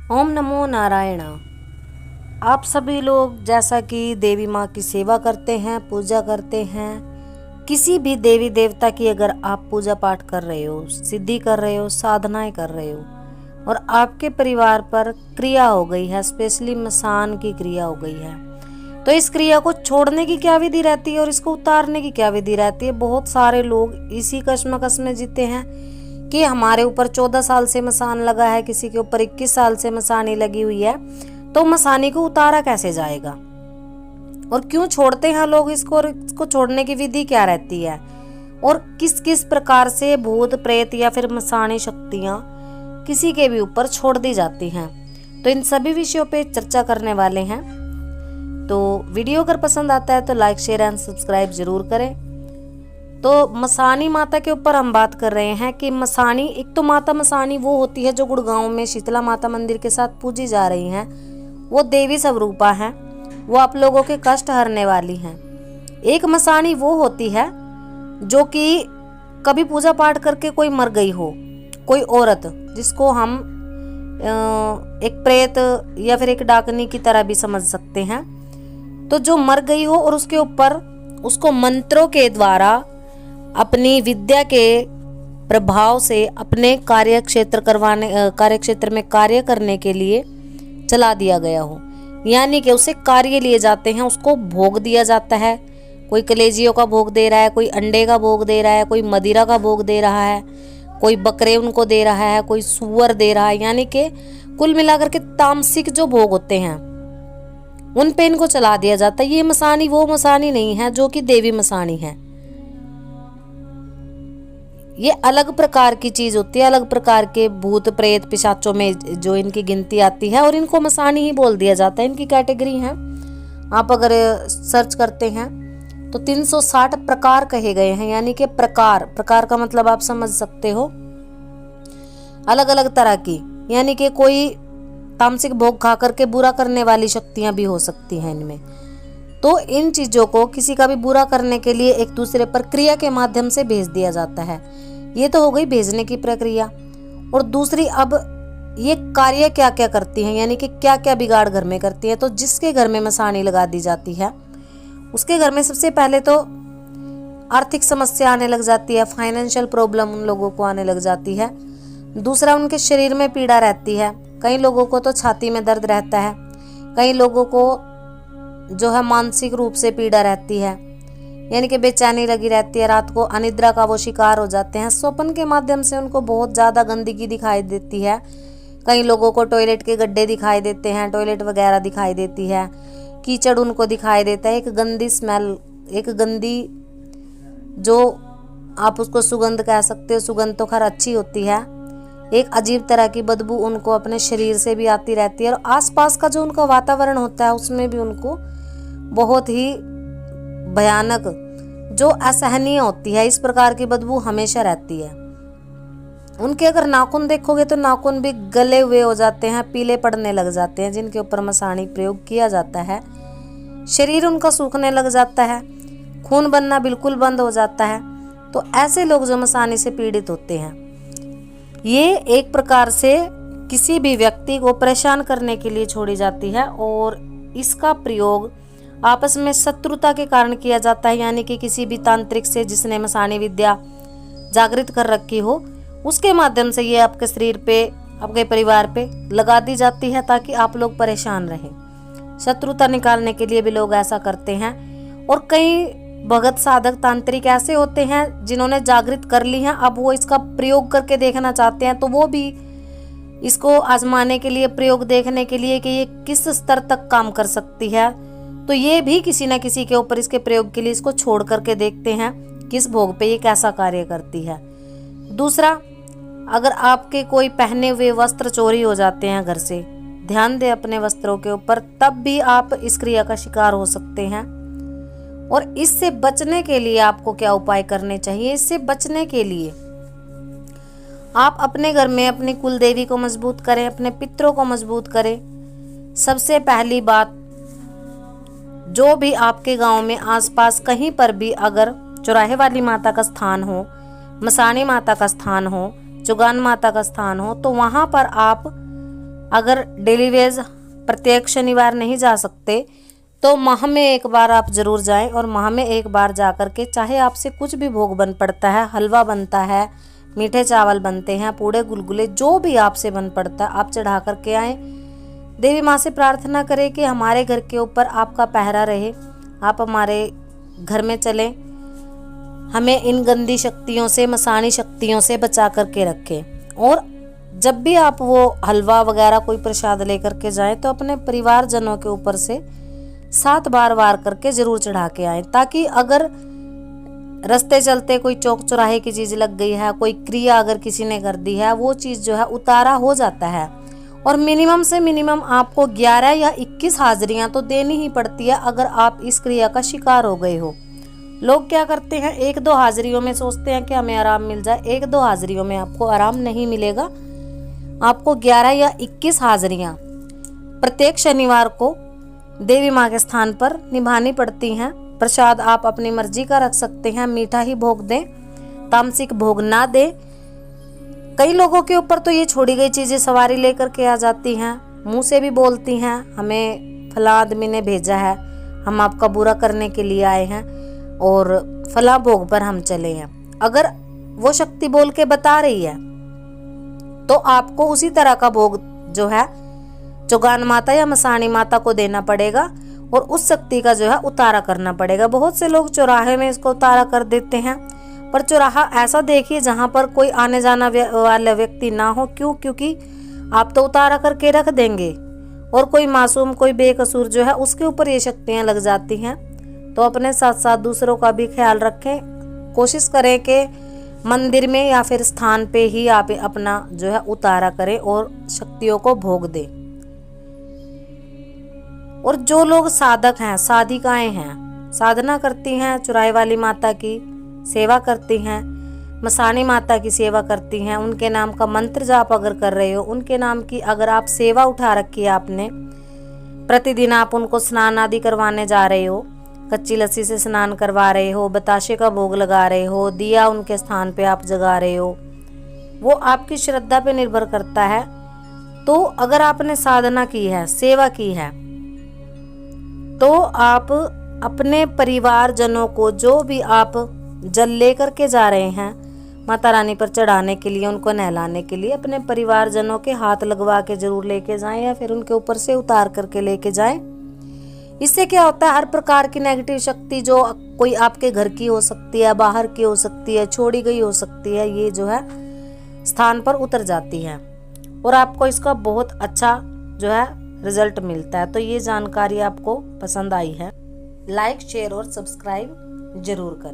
ओम नमो नारायण। आप सभी लोग जैसा कि देवी माँ की सेवा करते हैं, पूजा करते हैं, किसी भी देवी देवता की अगर आप पूजा पाठ कर रहे हो, सिद्धि कर रहे हो, साधनाएं कर रहे हो और आपके परिवार पर क्रिया हो गई है, स्पेशली मसान की क्रिया हो गई है, तो इस क्रिया को छोड़ने की क्या विधि रहती है और इसको उतारने की क्या विधि रहती है। बहुत सारे लोग इसी कश्मकश में जीते हैं कि हमारे ऊपर 14 साल से मसान लगा है, किसी के ऊपर 21 साल से मसानी लगी हुई है, तो मसानी को उतारा कैसे जाएगा और क्यों छोड़ते हैं लोग इसको, और इसको छोड़ने की विधि क्या रहती है और किस किस प्रकार से भूत प्रेत या फिर मसानी शक्तियां किसी के भी ऊपर छोड़ दी जाती हैं। तो इन सभी विषयों पे चर्चा करने वाले हैं। तो वीडियो अगर पसंद आता है तो लाइक शेयर एंड सब्सक्राइब जरूर करें। तो मसानी माता के ऊपर हम बात कर रहे हैं कि मसानी, एक तो माता मसानी वो होती है जो गुड़गांव में शीतला माता मंदिर के साथ पूजी जा रही हैं, वो देवी स्वरूपा हैं, वो आप लोगों के कष्ट हरने वाली हैं। एक मसानी वो होती है जो कि कभी पूजा पाठ करके कोई मर गई हो, कोई औरत जिसको हम एक प्रेत या फिर एक डाकनी की तरह भी समझ सकते हैं, तो जो मर गई हो और उसके ऊपर उसको मंत्रों के द्वारा अपनी विद्या के प्रभाव से अपने कार्यक्षेत्र में कार्य करने के लिए चला दिया गया हो, यानी कि उसे कार्य लिए जाते हैं, उसको भोग दिया जाता है। कोई कलेजियों का भोग दे रहा है, कोई अंडे का भोग दे रहा है, कोई मदिरा का भोग दे रहा है, कोई बकरे उनको दे रहा है, कोई सुअर दे रहा है, यानी कि कुल मिलाकर के तामसिक जो भोग होते हैं उन पे इनको चला दिया जाता है। ये मसानी वो मसानी नहीं है जो कि देवी मसानी है, ये अलग प्रकार की चीज होती है, अलग प्रकार के भूत प्रेत पिशाचों में जो इनकी गिनती आती है और इनको मसानी ही बोल दिया जाता है। इनकी कैटेगरी है, आप अगर सर्च करते हैं तो 360 प्रकार कहे गए हैं, यानी कि प्रकार का मतलब आप समझ सकते हो, अलग अलग तरह की, यानी कि कोई तामसिक भोग खा करके बुरा करने वाली शक्तियां भी हो सकती हैं इनमें। तो इन चीजों को किसी का भी बुरा करने के लिए एक दूसरे पर क्रिया के माध्यम से भेज दिया जाता है। ये तो हो गई भेजने की प्रक्रिया। और दूसरी, अब ये कार्य क्या क्या करती हैं, यानी कि क्या क्या बिगाड़ घर में करती है। तो जिसके घर में मसानी लगा दी जाती है उसके घर में सबसे पहले तो आर्थिक समस्या आने लग जाती है, फाइनेंशियल प्रॉब्लम उन लोगों को आने लग जाती है। दूसरा, उनके शरीर में पीड़ा रहती है, कई लोगों को तो छाती में दर्द रहता है, कई लोगों को जो है मानसिक रूप से पीड़ा रहती है, यानी कि बेचैनी लगी रहती है, रात को अनिद्रा का वो शिकार हो जाते हैं, स्वप्न के माध्यम से उनको बहुत ज्यादा गंदगी दिखाई देती है, कई लोगों को टॉयलेट के गड्ढे दिखाई देते हैं, टॉयलेट वगैरह दिखाई देती है, कीचड़ उनको दिखाई देता है, एक गंदी स्मेल, एक गंदी जो आप उसको सुगंध कह सकते हो, सुगंध तो खैर अच्छी होती है, एक अजीब तरह की बदबू उनको अपने शरीर से भी आती रहती है और आसपास का जो उनका वातावरण होता है उसमें भी उनको बहुत ही भयानक, जो असहनीय होती है, इस प्रकार की बदबू हमेशा रहती है। उनके अगर नाखून देखोगे तो नाखून भी गले हुए हो जाते हैं, पीले पड़ने लग जाते हैं, जिनके ऊपर मसानी प्रयोग किया जाता है। शरीर उनका सूखने लग जाता है, खून बनना बिल्कुल बंद हो जाता है। तो ऐसे लोग जो मसानी से पीड़ित होते हैं, ये एक प्रकार से किसी भी व्यक्ति को परेशान करने के लिए छोड़ी जाती है और इसका प्रयोग आपस में शत्रुता के कारण किया जाता है, यानी कि किसी भी तांत्रिक से जिसने मसानी विद्या जागृत कर रखी हो उसके माध्यम से ये आपके शरीर पे, आपके परिवार पे लगा दी जाती है ताकि आप लोग परेशान रहें। शत्रुता निकालने के लिए भी लोग ऐसा करते हैं। और कई भगत साधक तांत्रिक ऐसे होते हैं जिन्होंने जागृत कर ली हैं, अब वो इसका प्रयोग करके देखना चाहते हैं, तो वो भी इसको आजमाने के लिए, प्रयोग देखने के लिए कि ये किस स्तर तक काम कर सकती है, तो ये भी किसी न किसी के ऊपर इसके प्रयोग के लिए इसको छोड़ करके देखते हैं किस भोग पे ये कैसा कार्य करती है। दूसरा, अगर आपके कोई पहने हुए वस्त्र चोरी हो जाते हैं घर से, ध्यान दें अपने वस्त्रों के ऊपर, तब भी आप इस क्रिया का शिकार हो सकते हैं। और इससे बचने के लिए आपको क्या उपाय करने चाहिए? इससे बचने के लिए आप अपने घर में अपनी कुल देवी को मजबूत करें, अपने पितरों को मजबूत करें। सबसे पहली बात, जो भी आपके गांव में आसपास कहीं पर भी अगर चौराहे वाली माता का स्थान हो, मसानी माता का स्थान हो, चुगान माता का स्थान हो, तो वहां पर आप अगर डेली वेज प्रत्येक शनिवार नहीं जा सकते तो माह में एक बार आप जरूर जाएं, और माह में एक बार जा कर के चाहे आपसे कुछ भी भोग बन पड़ता है, हलवा बनता है, मीठे चावल बनते हैं, पूड़े गुलगुले, जो भी आपसे बन पड़ता है आप चढ़ा करके आएं। देवी माँ से प्रार्थना करें कि हमारे घर के ऊपर आपका पहरा रहे, आप हमारे घर में चलें, हमें इन गंदी शक्तियों से, मसानी शक्तियों से बचा करके रखें। और जब भी आप वो हलवा वगैरह कोई प्रसाद लेकर के जाएं तो अपने परिवारजनों के ऊपर से 7 बार वार करके जरूर चढ़ा के आएं, ताकि अगर रास्ते चलते कोई चौक चौराहे की चीज लग गई है, कोई क्रिया अगर किसी ने कर दी है, वो चीज जो है उतारा हो जाता है। और मिनिमम से मिनिमम आपको 11 या 21 हाजिरियां तो देनी ही पड़ती है अगर आप इस क्रिया का शिकार हो गए हो। लोग क्या करते हैं, 1-2 हाजिरियों में सोचते हैं कि हमें आराम मिल जाए। 1-2 हाजिरियों में आपको आराम नहीं मिलेगा, आपको 11 या 21 हाजिरियां प्रत्येक शनिवार को देवी माँ के स्थान पर निभानी पड़ती हैं। प्रसाद आप अपनी मर्जी का रख सकते हैं, मीठा ही भोग दें, तामसिक भोग ना दें। कई लोगों के ऊपर तो ये छोड़ी गई चीजें सवारी लेकर के आ जाती हैं, मुंह से भी बोलती हैं हमें फला आदमी ने भेजा है, हम आपका बुरा करने के लिए आए हैं और फला भोग पर हम चले हैं। अगर वो शक्ति बोल के बता रही है तो आपको उसी तरह का भोग जो है चौगान माता या मसाणी माता को देना पड़ेगा और उस शक्ति का जो है उतारा करना पड़ेगा। बहुत से लोग चौराहे में इसको उतारा कर देते हैं, पर चौराहा ऐसा देखिए जहां पर कोई आने जाना वाला व्यक्ति ना हो। क्यों? क्योंकि आप तो उतारा करके रख देंगे और कोई मासूम, कोई बेकसूर जो है उसके ऊपर ये शक्तियां लग जाती हैं। तो अपने साथ साथ दूसरों का भी ख्याल रखें। कोशिश करें कि मंदिर में या फिर स्थान पे ही आप अपना जो है उतारा करें और शक्तियों को भोग दें। और जो लोग साधक हैं, साधिकाएं हैं, साधना करती हैं, चुराई वाली माता की सेवा करती हैं, मसानी माता की सेवा करती हैं, उनके नाम का मंत्र जाप अगर कर रहे हो, उनके नाम की अगर आप सेवा उठा रखी है आपने, प्रतिदिन आप उनको स्नान आदि करवाने जा रहे हो, कच्ची लस्सी से स्नान करवा रहे हो, बताशे का भोग लगा रहे हो, दिया उनके स्थान पे आप जगा रहे हो, वो आपकी श्रद्धा पे निर्भर करता है। तो अगर आपने साधना की है, सेवा की है, तो आप अपने परिवारजनों को जो भी आप जल लेकर के जा रहे हैं माता रानी पर चढ़ाने के लिए, उनको नहलाने के लिए, अपने परिवारजनों के हाथ लगवा के जरूर लेके जाएं या फिर उनके ऊपर से उतार करके लेके जाएं। इससे क्या होता है, हर प्रकार की नेगेटिव शक्ति जो कोई आपके घर की हो सकती है, बाहर की हो सकती है, छोड़ी गई हो सकती है, ये जो है स्थान पर उतर जाती है और आपको इसका बहुत अच्छा जो है रिजल्ट मिलता है। तो ये जानकारी आपको पसंद आई है, लाइक, शेयर और सब्सक्राइब जरूर करें।